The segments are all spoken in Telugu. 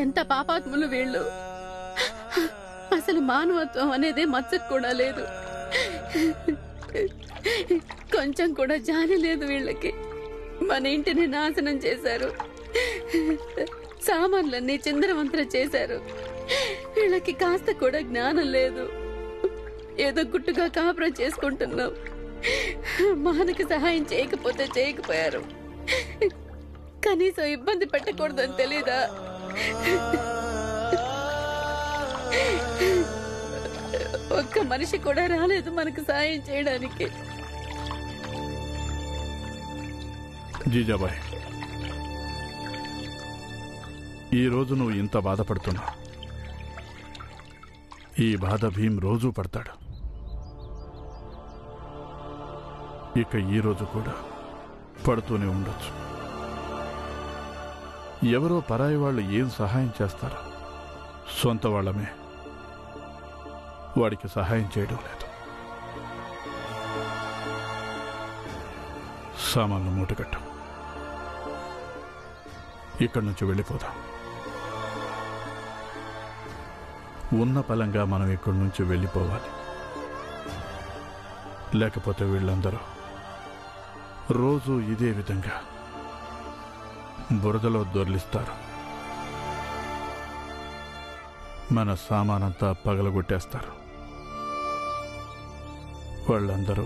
ఎంత పాపాత్ములు వీళ్ళు. అసలు మానవత్వం అనేదే మచ్చకు కూడా లేదు. కొంచెం కూడా జాలి లేదు వీళ్ళకి. మన ఇంటిని నాశనం చేశారు, సామాన్లన్నీ చిందరవంతర చేశారు. వీళ్ళకి కాస్త కూడా జ్ఞానం లేదు. ఏదో గుట్టుగా కాపురం చేసుకుంటున్నాం. మానకి సహాయం చేయకపోతే చేయకపోయారు, కనీసం ఇబ్బంది పెట్టకూడదని తెలీదా? ఒక్క మనిషి కూడా రాలేదు మనకు సాయం చేయడానికి. జీజాబాయ్, ఈరోజు నువ్వు ఇంత బాధపడుతున్నావు. ఈ బాధ భీం రోజూ పడతాడు. ఇక ఈరోజు కూడా పడుతూనే ఉండొచ్చు. ఎవరో పరాయి వాళ్ళు ఏం సహాయం చేస్తారో సొంత వాళ్ళమే వాడికి సహాయం చేయడం లేదు. సామాన్లు మూటగట్టు, ఇక్కడి నుంచి వెళ్ళిపోదాం. ఉన్న పలంగా మనం ఇక్కడి నుంచి వెళ్ళిపోవాలి. లేకపోతే వీళ్ళందరూ రోజు ఇదే విధంగా బురదలో దొర్లిస్తారు. మన సామానంతా పగలగొట్టేస్తారు. వాళ్ళందరూ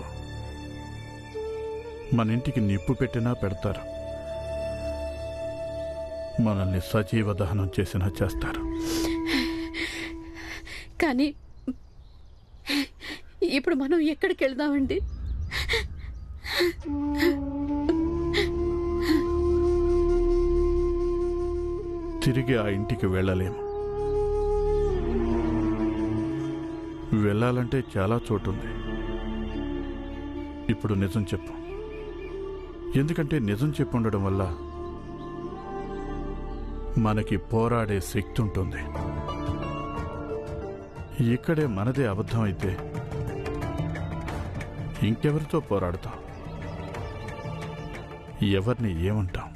మన ఇంటికి నిప్పు పెట్టినా పెడతారు, మనల్ని సజీవ దహనం చేసినా చేస్తారు. కానీ ఇప్పుడు మనం ఎక్కడికి వెళ్దామండి? తిరిగి ఆ ఇంటికి వెళ్ళలేము. వెళ్ళాలంటే చాలా చోటుంది. ఇప్పుడు నిజం చెప్పు. ఎందుకంటే నిజం చెప్పుండడం వల్ల మనకి పోరాడే శక్తి ఉంటుంది. ఇక్కడే మనదే అబద్ధం అయితే ఇంకెవరితో పోరాడతాం? ఎవరిని ఏమంటాం?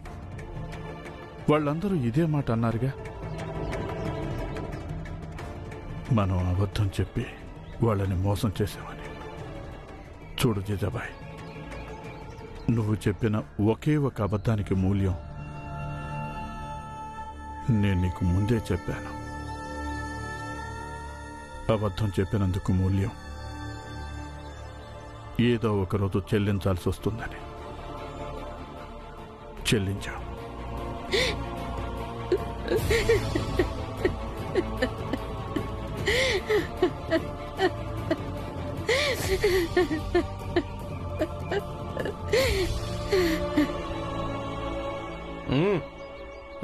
వాళ్ళందరూ ఇదే మాట అన్నారుగా. మనం అబద్ధం చెప్పి వాళ్ళని మోసం చేసామని. చూడు జీజాబాయ్, నువ్వు చెప్పిన ఒకే ఒక అబద్ధానికి మూల్యం నేను నీకు ముందే చెప్పాను. అబద్ధం చెప్పినందుకు మూల్యం ఏదో ఒకరోజు చెల్లించాల్సి వస్తుందని. చెల్లించాం.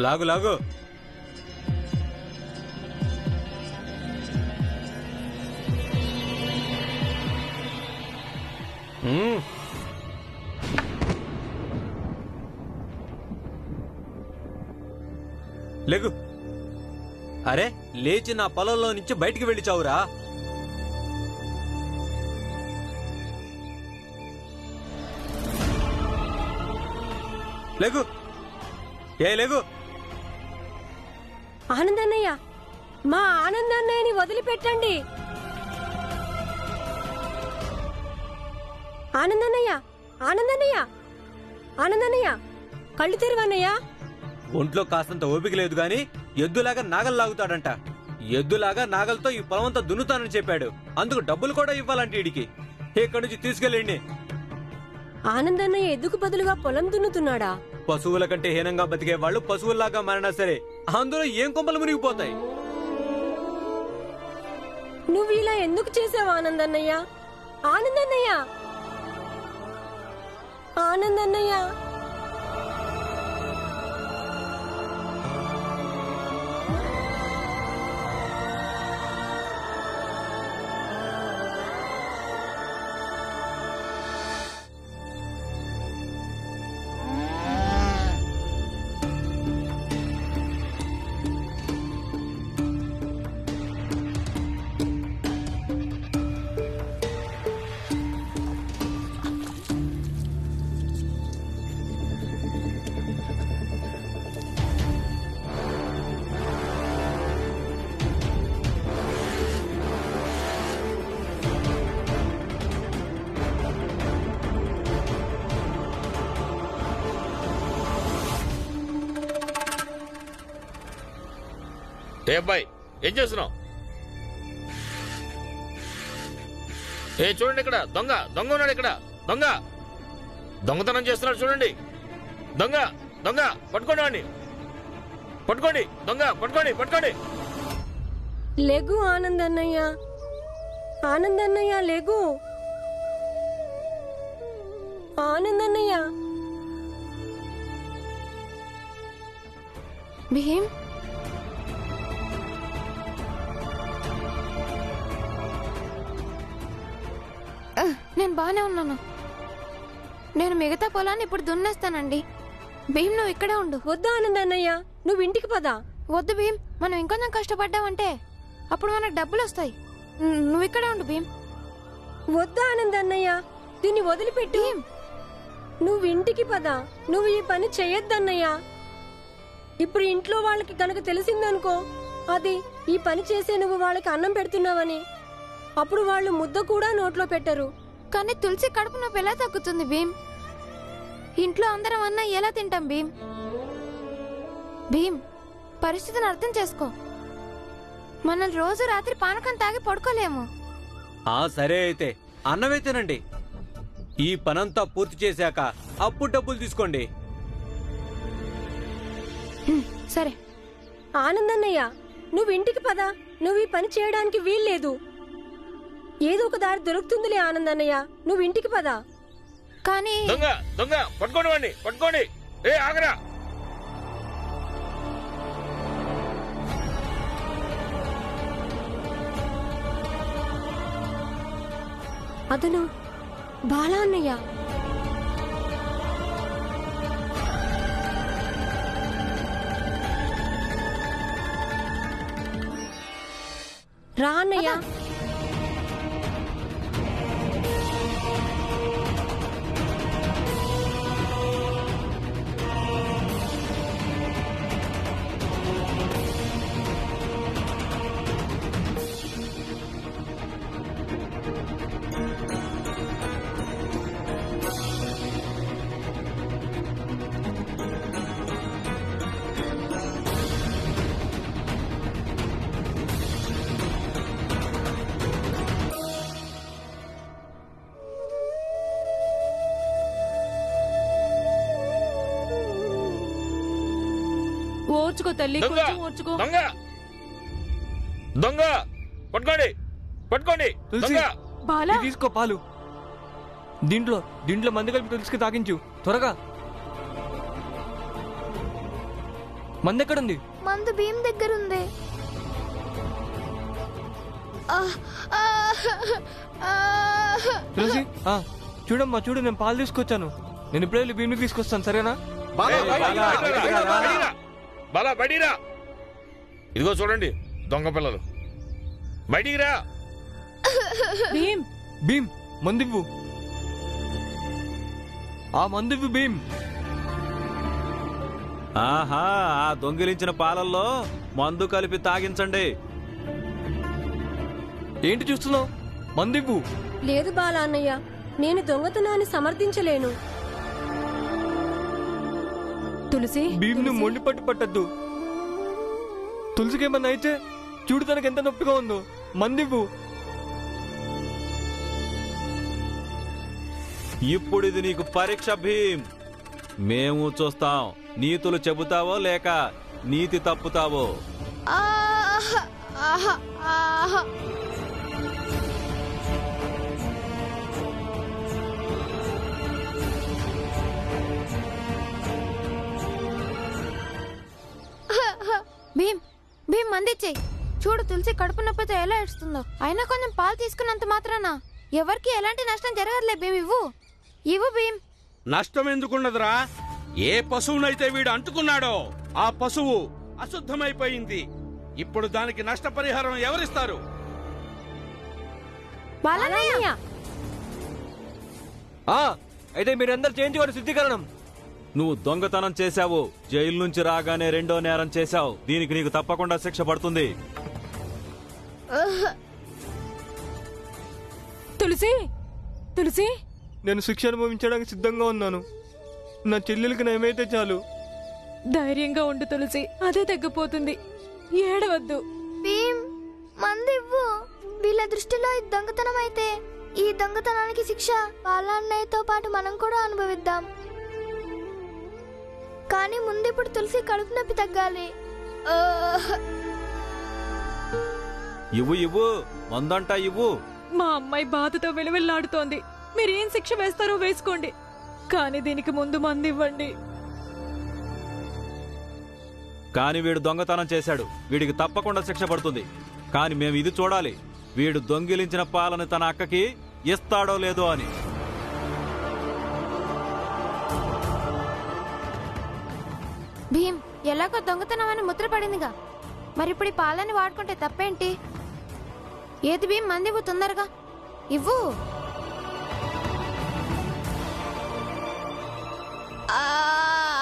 లాగు లాగు. లేగు. అరే లేచి నా పొలంలో నుంచి బయటికి వెళ్ళి చావురా. లేగు. ఏ లేగు. ఆనందన్నయ్య, మా ఆనందన్నయ్యని వదిలిపెట్టండి. ఆనందన్నయ్య, ఆనందన్నయ్య, ఆనందన్నయ్య, కళ్ళు తెరవన్నయ్యా. ఒంట్లో కాస్తంత ఓపిక లేదు గాని ఎద్దులాగా నాగలు లాగుతాడంట. ఎద్దులాగా నాగలతో ఈ పొలమంతా దున్నుతానని చెప్పాడు. అందుకు డబ్బులు కూడా ఇవ్వాలంటే వీడికి. ఇక్కడి నుంచి తీసుకెళ్ళండి. ఆనందన్నయ్య ఎద్దుకు బదులుగా పొలం దున్నుతున్నాడా? పశువుల కంటే హీనంగా బతికే వాళ్ళు పశువుల్లాగా మారినా సరే అందులో ఏం కొమ్మలు మునిగిపోతాయి. నువ్వు ఇలా ఎందుకు చేసావు ఆనందన్నయ్య? ఆనందన్నయ్య, ఆనందన్నయ్య. ఏ అబ్బాయి ఏం చేస్తున్నావు? ఏ చూడండి ఇక్కడ దొంగ దొంగ ఉన్నాడు ఇక్కడ. దొంగ దొంగతనం చేస్తున్నాడు చూడండి. దొంగ దొంగ పట్టుకోండి వాడిని. పట్టుకోండి దొంగ పట్టుకోండి పట్టుకోండి. లెగు ఆనందన్నయ్య, ఆనందన్నయ్య లెగు, ఆనందన్నయ్య. భీమ్, నేను బానే ఉన్నాను. నేను మిగతా పొలాన్ని ఇప్పుడు దున్నేస్తానండి. భీమ్, నువ్వు ఇక్కడే ఉండు. వద్దు ఆనందన్నయ్య, నువ్వు ఇంటికి పదా. వద్దు భీమ్, మనం ఇంకొంచెం కష్టపడ్డావంటే అప్పుడు మనకు డబ్బులు వస్తాయి. నువ్వు ఇక్కడే ఉండు భీమ్. వద్దు ఆనందన్నయ్య, దీన్ని వదిలిపెట్టు. నువ్వు ఇంటికి పదా. నువ్వు ఈ పని చెయ్యొద్దన్నయ్యా. ఇప్పుడు ఇంట్లో వాళ్ళకి కనుక తెలిసిందనుకో, అది ఈ పని చేసే నువ్వు వాళ్ళకి అన్నం పెడుతున్నావని, అప్పుడు వాళ్ళు ముద్ద కూడా నోట్లో పెట్టరు. కానీ తులసి కడుపు నొప్పి ఎలా తగ్గుతుంది భీమ్? ఇంట్లో అందరం అన్నా ఎలా తింటాం భీమ్? భీమ్, పరిస్థితిని అర్థం చేసుకో. మనం రోజు రాత్రి పానకం తాగి పడుకోలేము. సరే అయితే అన్నమే తినండి. ఈ పనంతా పూర్తి చేశాక అప్పుడు డబ్బులు తీసుకోండి. సరే. ఆనందన్నయ్య, నువ్వు ఇంటికి పదా. నువ్వు ఈ పని చేయడానికి వీల్లేదు. ఏదో ఒక దారి దొరుకుతుందిలే ఆనందన్నయ్య, నువ్వు ఇంటికి పదా. కానీ దొంగ దొంగ పట్టుకోండి వాడిని పట్టుకోండి. ఏ ఆగరా. అతను బాలా అన్నయ్య. రా అన్నయ్య. ఓర్చుకో తల్లి, దొంగ కొంచెం ఓర్చుకో. దొంగ దొంగ పట్టుకోండి పట్టుకోండి. దొంగ బాలా, ఇది తీసుకో పాలు. దీంట్లో మందు కలిపి తులసికి తాగించు త్వరగా. మందు ఎక్కడుంది? మందు భీమ్ దగ్గర ఉంది. తులసి, చూడమ్మా చూడు, నేను పాలు తీసుకొచ్చాను. నేను ఇప్పుడే వెళ్ళి భీమ్కి తీసుకొస్తాను, సరేనా? బాలా బయటికి రా. ఇదిగో చూడండి దొంగ పిల్లలు, బయటికి రా. భీమ్, భీమ్ మందివ్వు. ఆ మందివ్వు భీమ్. ఆహా, ఆ దొంగిలించిన పాలల్లో మందు కలిపి తాగించండి. ఏంటి చూస్తున్నావు? మందివ్వు. లేదు బాలా అన్నయ్య, నేను దొంగతనాన్ని సమర్థించలేను. తులసి, భీమ్ ను మొండి పట్టద్దు. తులసికేమన్నా అయితే చూడు తనకి ఎంత నొప్పిగా ఉందో. మందివ్వు. ఇప్పుడు ఇది నీకు పరీక్ష భీమ్. మేము చూస్తాం నీతులు చెబుతావో లేక నీతి తప్పుతావో. భీమ్, భీమ్ మందిచ్చేయి. చూడు తులసి కడుపు నొప్పితో ఎలా ఏడుస్తుందో. అయినా కొంచెం పాలు తీసుకున్నంత మాత్రాన ఎవరికి ఎలాంటి నష్టం జరగదులే భీమ్. ఇవ్వు భీమ్. నష్టం ఎందుకున్నదిరా? ఏ పశువునైతే వీడు అంటుకున్నాడో ఆ పశువు అశుద్ధమైపోయింది. ఇప్పుడు దానికి నష్టపరిహారం ఎవరిస్తారు? బాలన్నయ్య. అయితే మీరందరూ చేయించుకోండి శుద్ధీకరణం. నువ్వు దొంగతనం చేశావు, జైలు నుంచి రాగానే రెండో నేరం చేశావు. దీనికి నీకు తప్పకుండా శిక్ష పడుతుంది. తులసి, తులసి, నేను శిక్ష అనుభవించడానికి సిద్ధంగా ఉన్నాను. నా చెల్లెలకి నయమైతే చాలు. ధైర్యంగా ఉండు తులసి, అదే తగ్గిపోతుంది. ఏడవద్దు. భీమ్ మంది ఇవ్వు. వీళ్ళ దృష్టిలో ఇది దొంగతనం అయితే ఈ దొంగతనానికి శిక్ష వాళ్ళ అన్నయ్యతో పాటు మనం కూడా అనుభవిద్దాం. కానీ ముందు ఇప్పుడు తులసి కడుపు నొప్పి తగ్గాలి. ఇవ్వు ఇవ్వు, మందంటా ఇవ్వు. మా అమ్మాయి బాధతో విలువెల్లాడుతోంది. మీరేం శిక్ష వేస్తారో వేసుకోండి, కానీ దీనికి ముందు మంది ఇవ్వండి. కాని వీడు దొంగతనం చేశాడు, వీడికి తప్పకుండా శిక్ష పడుతుంది. కాని మేము ఇది చూడాలి, వీడు దొంగిలించిన పాలను తన అక్కకి ఇస్తాడో లేదో అని. భీమ్ ఎలాగో దొంగతనం అని ముద్ర పడిందిగా, మరి ఇప్పుడు ఈ పాలని వాడుకుంటే తప్పేంటి? ఏది భీమ్ మంది ఇవ్వు, తొందరగా ఇవ్వు.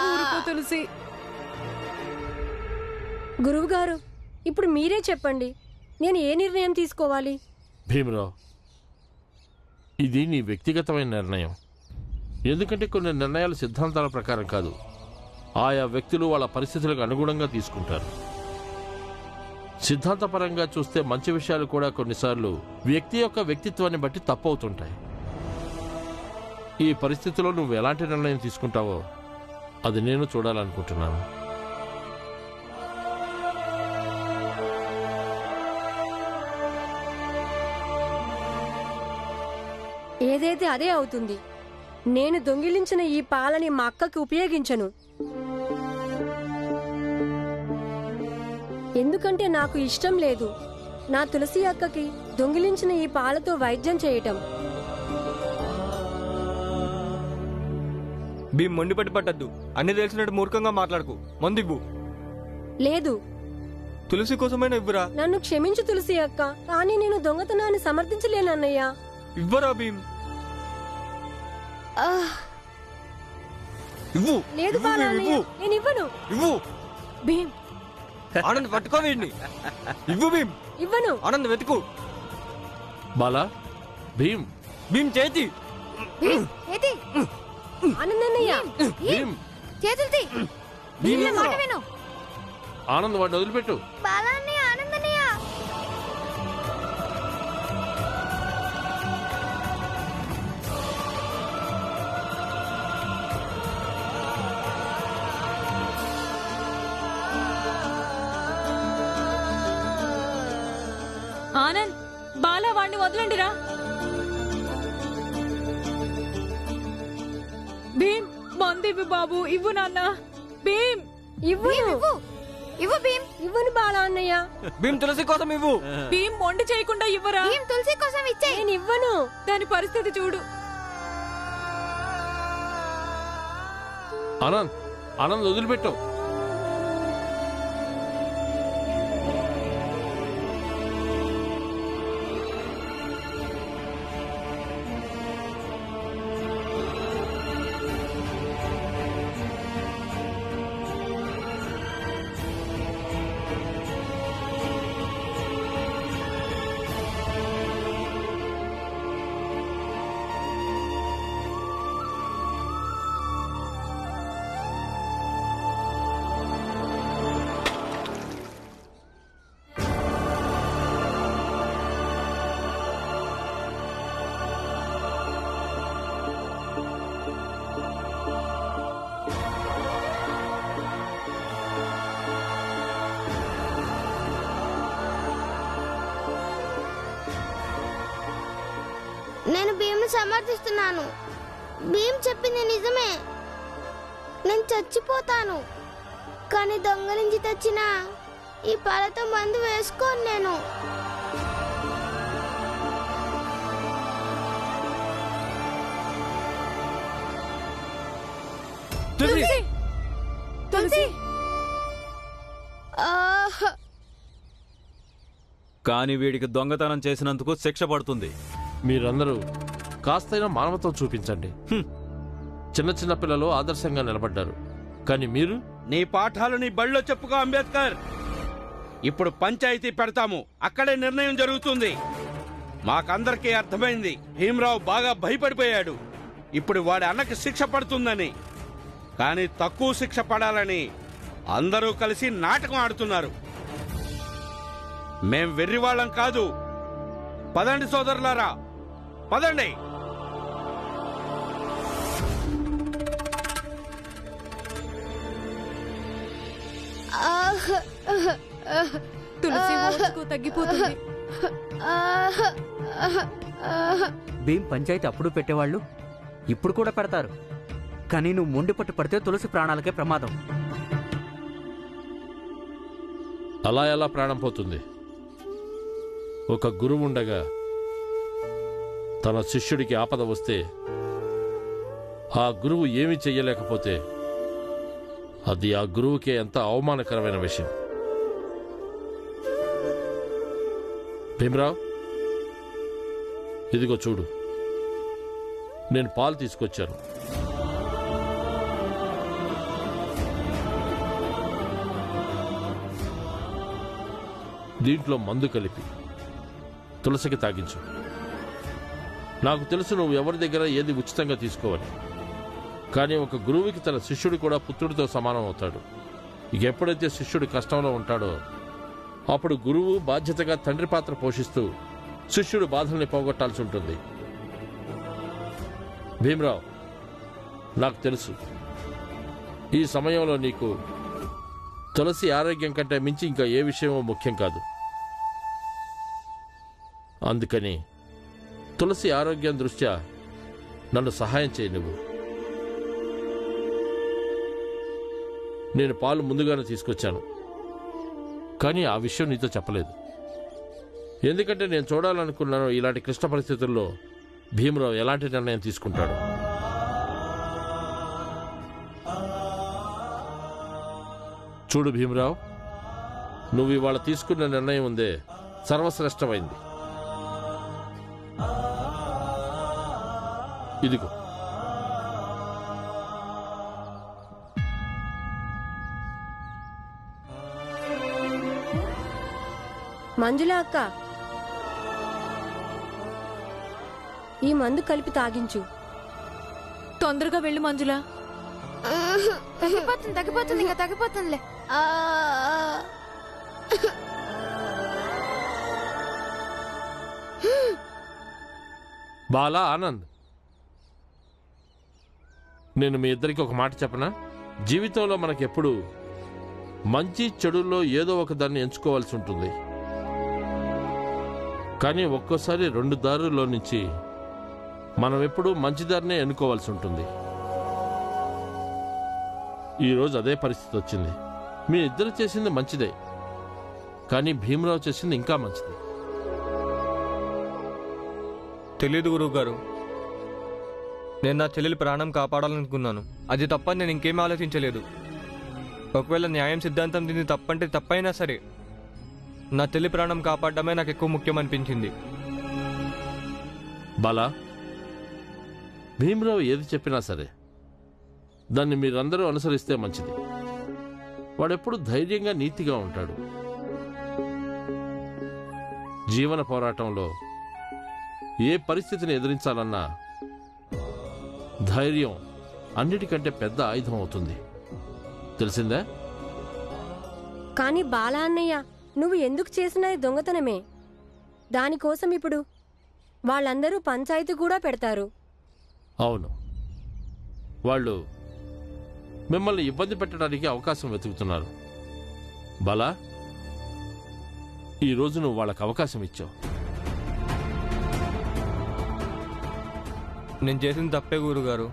ఊరుకో తులసి. గురువుగారు, ఇప్పుడు మీరే చెప్పండి, నేను ఏ నిర్ణయం తీసుకోవాలి? భీమరావు, ఇది నీ వ్యక్తిగతమైన నిర్ణయం. ఎందుకంటే కొన్ని నిర్ణయాలు సిద్ధాంతాల ప్రకారం కాదు, ఆయా వ్యక్తులు వాళ్ళ పరిస్థితులకు అనుగుణంగా తీసుకుంటారు. సిద్ధాంతపరంగా చూస్తే మంచి విషయాలు కూడా కొన్నిసార్లు వ్యక్తి యొక్క వ్యక్తిత్వాన్ని బట్టి తప్పవుతుంటాయి. ఈ పరిస్థితిలో నువ్వు ఎలాంటి నిర్ణయం తీసుకుంటావో అది నేను చూడాలనుకుంటున్నాను. ఏదైతే అదే అవుతుంది. నేను దొంగిలించిన ఈ పాలని మా అక్కకి ఉపయోగించను. ఎందుకంటే నాకు ఇష్టం లేదు నా తులసి అక్కకి దొంగిలించిన ఈ పాలతో వైద్యం చేయటం. భీమ్ మొండిపట్టి పట్టద్దు. అన్ని తెలిసినట్టు మూర్ఖంగా మాట్లాడుకు. మందు ఇవ్వు. లేదు, తులసి కోసమైనా ఇవ్వరా. నన్ను క్షమించు తులసి అక్క, కానీ నేను దొంగతనాన్ని సమర్థించలేనన్నయ్యా. ఇవ్వరా భీమ్. ఇవ్వు. లేదు బాలా అన్నయ్య, నేను ఇవ్వను. ఇవ్వు. భీమ్ ఆనంద్ పట్టుకో వీడిని. ఇవ్వు భీమ్. ఇవ్వను. ఆనంద్ వెతుకు. బాలా, భీమ్, భీమ్ చేతి. ఏది? ఆనందన్నయ్య, భీమ్, చేతులు తీ. భీమ్ వీళ్ళ మాట విను. ఆనంద్ వాడిని వదిలిపెట్టు. బాలాన్ని ఆనందనయ్య. ఆనంద్, బాలా వాడిని వదలండిరా. భీమ్ మంది ఇవ్వు బాబు, ఇవ్వు నాన్న. భీమ్ ఇవ్వను. ఇవ్వు. ఇవ్వు భీమ్. ఇవ్వను బాలా అన్నయ్య. భీమ్ తులసి కోసం ఇవ్వు. భీమ్ మొండి చేయకుండా ఇవ్వరా. భీమ్ తులసి కోసం ఇచ్చే. నేను ఇవ్వను. దాని పరిస్థితి చూడు. ఆనంద్, ఆనంద్ వదిలిపెట్టు. నేను భీమ్ సమర్థిస్తున్నాను. భీమ్ చెప్పింది నిజమే. నేను చచ్చిపోతాను, కానీ దొంగలించి తెచ్చిన ఈ పాలతో మందు వేసుకోను నేను. తులసి. తులసి. కాని వీడికి దొంగతనం చేసినందుకు శిక్ష పడుతుంది. మీరందరూ కాస్తైనా మానవత్వం చూపించండి. చిన్న చిన్న పిల్లలు ఆదర్శంగా నిలబడ్డారు, కానీ మీరు నీ పాఠాలు నీ బళ్ళో చెప్పుకో అంబేద్కర్. ఇప్పుడు పంచాయతీ పెడతాము, అక్కడే నిర్ణయం జరుగుతుంది. మాకందరికీ అర్థమైంది, భీమరావు బాగా భయపడిపోయాడు. ఇప్పుడు వాడి అన్నకి శిక్ష పడుతుందని, కానీ తక్కువ శిక్ష పడాలని అందరూ కలిసి నాటకం ఆడుతున్నారు. మేం వెర్రివాళ్ళం కాదు. పదండి సోదరులారా, పదండి. తులసి ఓర్చుకో, తగ్గిపోతుంది. భీమ్ పంచాయతీ అప్పుడు పెట్టేవాళ్ళు ఇప్పుడు కూడా పెడతారు. కానీ నువ్వు మొండి పట్టు పడితే తులసి ప్రాణాలకే ప్రమాదం. అలా ఎలా ప్రాణం పోతుంది? ఒక గురువు ఉండగా తన శిష్యుడికి ఆపద వస్తే ఆ గురువు ఏమీ చెయ్యలేకపోతే అది ఆ గురువుకే ఎంత అవమానకరమైన విషయం. భీమరావు, ఇదిగో చూడు, నేను పాలు తీసుకొచ్చాను. దీంట్లో మందు కలిపి తులసికి తాగించు. నాకు తెలుసు నువ్వు ఎవరి దగ్గర ఏది ఉచితంగా తీసుకోవాలి. కానీ ఒక గురువుకి తన శిష్యుడు కూడా పుత్రుడితో సమానం అవుతాడు. ఇక ఎప్పుడైతే శిష్యుడు కష్టంలో ఉంటాడో అప్పుడు గురువు బాధ్యతగా తండ్రి పాత్ర పోషిస్తూ శిష్యుడు బాధల్ని పోగొట్టాల్సి ఉంటుంది. భీమరావు, నాకు తెలుసు ఈ సమయంలో నీకు తులసి ఆరోగ్యం కంటే మించి ఇంకా ఏ విషయమో ముఖ్యం కాదు. అందుకని తులసి ఆరోగ్యం దృష్ట్యా నన్ను సహాయం చేయి. నువ్వు నేను పాలు ముందుగానే తీసుకొచ్చాను, కానీ ఆ విషయం నీతో చెప్పలేదు. ఎందుకంటే నేను చూడాలనుకున్నాను ఇలాంటి క్లిష్ట పరిస్థితుల్లో భీమరావు ఎలాంటి నిర్ణయం తీసుకుంటాడు. చూడు భీమరావు, నువ్వు ఇవాళ తీసుకున్న నిర్ణయం ఉందే సర్వశ్రేష్టమైంది. ఇదిగో, మంజుల అక్క, ఈ మందు కలిపి తాగించు. తొందరగా వెళ్ళు మంజుల. తగ్గిపోతుంది తగ్గిపోతుంది, ఇంకా తగ్గిపోతుందిలే. బాలా, ఆనంద్, నేను మీ ఇద్దరికి ఒక మాట చెప్పనా? జీవితంలో మనకెప్పుడు మంచి చెడుల్లో ఏదో ఒక దాన్ని ఎంచుకోవాల్సి ఉంటుంది. కానీ ఒక్కోసారి రెండు దారుల్లో నుంచి మనం ఎప్పుడూ మంచి దారినే ఎన్నుకోవాల్సి ఉంటుంది. ఈరోజు అదే పరిస్థితి వచ్చింది. మీ ఇద్దరు చేసింది మంచిదే, కానీ భీమరావు చేసింది ఇంకా మంచిది. తెలియదు గురువు గారు, నేను నా చెల్లెలి ప్రాణం కాపాడాలనుకున్నాను. అది తప్పని నేను ఇంకేమీ ఆలోచించలేదు. ఒకవేళ న్యాయం సిద్ధాంతం దీన్ని తప్పంటే తప్పైనా సరే నా చెల్లి ప్రాణం కాపాడడమే నాకు ఎక్కువ ముఖ్యం అనిపించింది. బాలా, భీమరావు ఏది చెప్పినా సరే దాన్ని మీరందరూ అనుసరిస్తే మంచిది. వాడెప్పుడు ధైర్యంగా నీతిగా ఉంటాడు. జీవన పోరాటంలో ఏ పరిస్థితిని ఎదిరించాలన్నా ధైర్యం అన్నిటికంటే పెద్ద ఆయుధం అవుతుంది. తెలిసిందా? కానీ బాలా అన్నయ్య, నువ్వు ఎందుకు చేసినది దొంగతనమే. దానికోసం ఇప్పుడు వాళ్ళందరూ పంచాయతీ కూడా పెడతారు. అవును, వాళ్ళు మిమ్మల్ని ఇబ్బంది పెట్టడానికి అవకాశం వెతుకుతున్నారు. బాలా, ఈరోజు నువ్వు వాళ్ళకి అవకాశం ఇచ్చావు. నేను చేసింది తప్పే గురుగారు,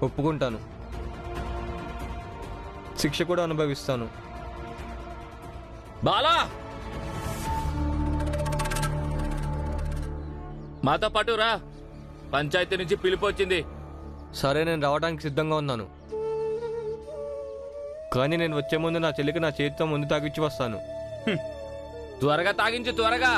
ఒప్పుకుంటాను. శిక్ష కూడా అనుభవిస్తాను. బాలా, మాతో పాటు రా. పంచాయతీ నుంచి పిలుపు వచ్చింది. సరే, నేను రావడానికి సిద్ధంగా ఉన్నాను. కానీ నేను వచ్చే ముందు నా చెల్లికి నా చేతితో ముందు తాగిచ్చి వస్తాను. త్వరగా తాగించు, త్వరగా.